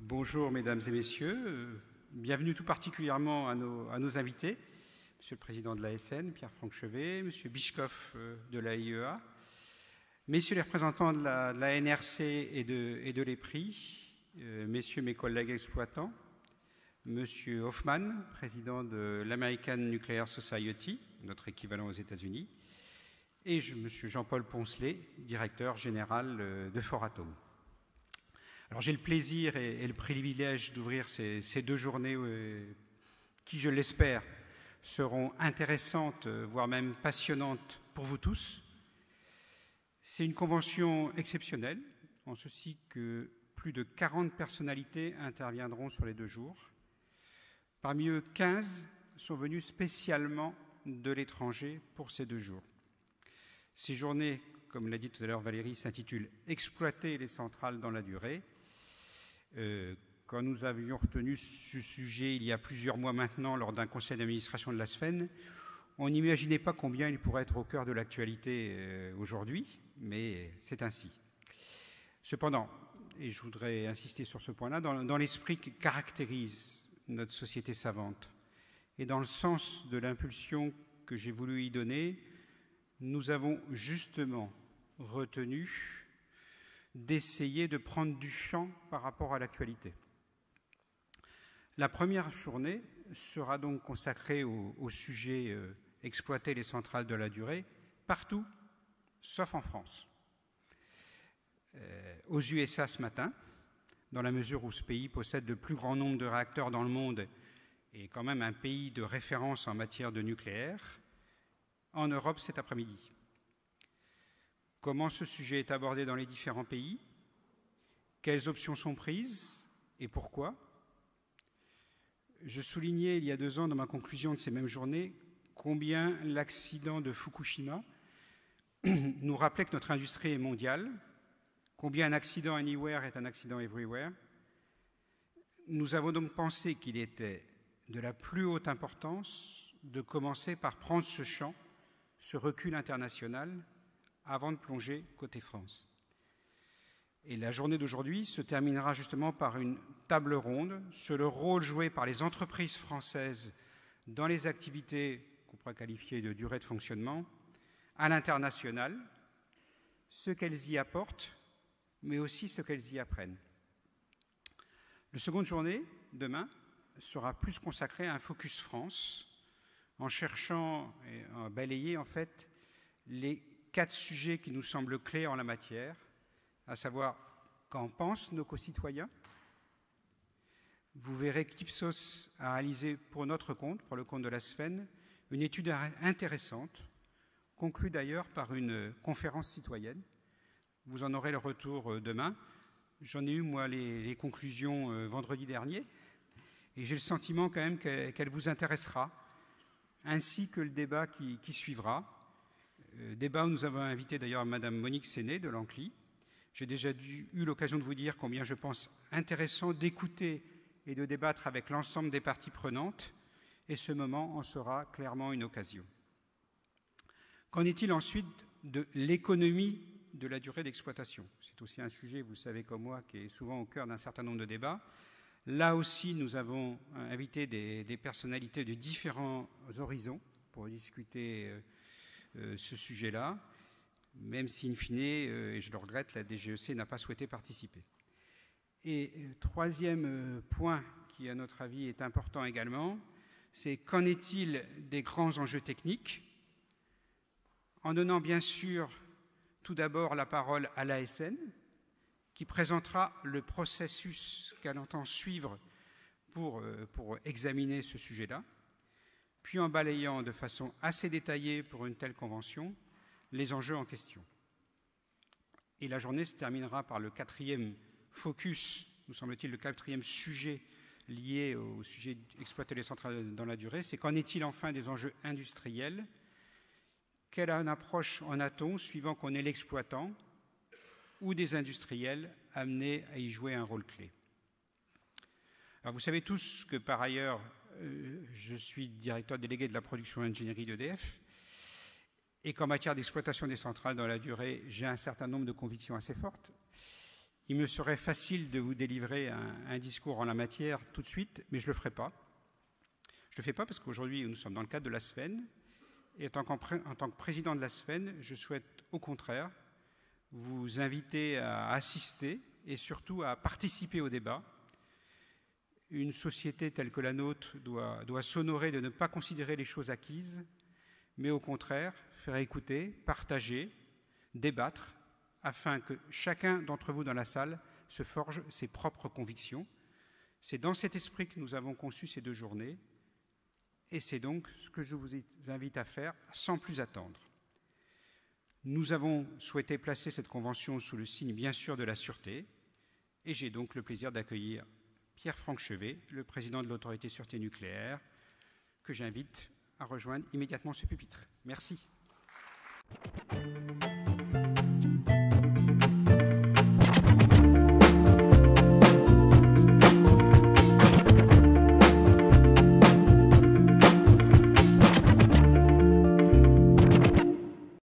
Bonjour mesdames et messieurs, bienvenue tout particulièrement à nos invités, Monsieur le Président de l'ASN, Pierre-Franck Chevet, Monsieur Bischkoff de l'AIEA, Messieurs les représentants de la NRC et de l'EPRI, Messieurs mes collègues exploitants, Monsieur Hoffman, Président de l'American Nuclear Society, notre équivalent aux États-Unis, et Monsieur Jean-Paul Poncelet, Directeur général de Foratom. Alors j'ai le plaisir et le privilège d'ouvrir ces deux journées qui, je l'espère, seront intéressantes, voire même passionnantes pour vous tous. C'est une convention exceptionnelle, en ceci que plus de 40 personnalités interviendront sur les 2 jours. Parmi eux, 15 sont venus spécialement de l'étranger pour ces 2 jours. Ces journées, comme l'a dit tout à l'heure Valérie, s'intitulent « Exploiter les centrales dans la durée ». Quand nous avions retenu ce sujet il y a plusieurs mois maintenant lors d'un conseil d'administration de la SFEN, on n'imaginait pas combien il pourrait être au cœur de l'actualité aujourd'hui, mais c'est ainsi. Cependant, et je voudrais insister sur ce point-là, dans l'esprit qui caractérise notre société savante et dans le sens de l'impulsion que j'ai voulu y donner, nous avons justement retenu d'essayer de prendre du champ par rapport à l'actualité. La première journée sera donc consacrée au sujet exploiter les centrales de la durée partout, sauf en France. Aux USA ce matin, dans la mesure où ce pays possède le plus grand nombre de réacteurs dans le monde et quand même un pays de référence en matière de nucléaire, en Europe cet après-midi. Comment ce sujet est abordé dans les différents pays? Quelles options sont prises et pourquoi? Je soulignais il y a 2 ans dans ma conclusion de ces mêmes journées combien l'accident de Fukushima nous rappelait que notre industrie est mondiale, combien un accident anywhere est un accident everywhere. Nous avons donc pensé qu'il était de la plus haute importance de commencer par prendre ce champ, ce recul international, avant de plonger côté France. Et la journée d'aujourd'hui se terminera justement par une table ronde sur le rôle joué par les entreprises françaises dans les activités qu'on pourrait qualifier de durée de fonctionnement à l'international, ce qu'elles y apportent, mais aussi ce qu'elles y apprennent. La seconde journée, demain, sera plus consacrée à un focus France, en cherchant et à balayer en fait les 4 sujets qui nous semblent clés en la matière, à savoir qu'en pensent nos concitoyens. Vous verrez qu'Ipsos a réalisé pour notre compte, pour le compte de la SFEN, une étude intéressante, conclue d'ailleurs par une conférence citoyenne. Vous en aurez le retour demain. J'en ai eu, moi, les conclusions vendredi dernier, et j'ai le sentiment quand même qu'elle vous intéressera, ainsi que le débat qui suivra. Débat où nous avons invité d'ailleurs Madame Monique Séné de l'Ancli. J'ai déjà eu l'occasion de vous dire combien je pense intéressant d'écouter et de débattre avec l'ensemble des parties prenantes, et ce moment en sera clairement une occasion. Qu'en est-il ensuite de l'économie de la durée d'exploitation? C'est aussi un sujet, vous le savez comme moi, qui est souvent au cœur d'un certain nombre de débats. Là aussi, nous avons invité des personnalités de différents horizons pour discuter ce sujet-là, même si, in fine, et je le regrette, la DGEC n'a pas souhaité participer. Et troisième point qui, à notre avis, est important également, c'est qu'en est-il des grands enjeux techniques, en donnant bien sûr tout d'abord la parole à l'ASN, qui présentera le processus qu'elle entend suivre pour examiner ce sujet-là, puis en balayant de façon assez détaillée pour une telle convention les enjeux en question. Et la journée se terminera par le 4e focus, nous semble-t-il le 4e sujet lié au sujet d'exploiter les centrales dans la durée, c'est qu'en est-il enfin des enjeux industriels? Quelle approche en a-t-on suivant qu'on est l'exploitant ou des industriels amenés à y jouer un rôle clé? Alors vous savez tous que par ailleurs, je suis directeur délégué de la production et ingénierie d'EDF et qu'en matière d'exploitation des centrales dans la durée, j'ai un certain nombre de convictions assez fortes. Il me serait facile de vous délivrer un discours en la matière tout de suite, mais je ne le ferai pas. Je ne le fais pas parce qu'aujourd'hui, nous sommes dans le cadre de la SFEN, et en tant que président de la SFEN, je souhaite au contraire vous inviter à assister et surtout à participer au débat. Une société telle que la nôtre doit s'honorer de ne pas considérer les choses acquises, mais au contraire faire écouter, partager, débattre, afin que chacun d'entre vous dans la salle se forge ses propres convictions. C'est dans cet esprit que nous avons conçu ces 2 journées, et c'est donc ce que je vous invite à faire sans plus attendre. Nous avons souhaité placer cette convention sous le signe, bien sûr, de la sûreté, et j'ai donc le plaisir d'accueillir Pierre-Franck Chevet, le président de l'Autorité de sûreté nucléaire, que j'invite à rejoindre immédiatement ce pupitre. Merci.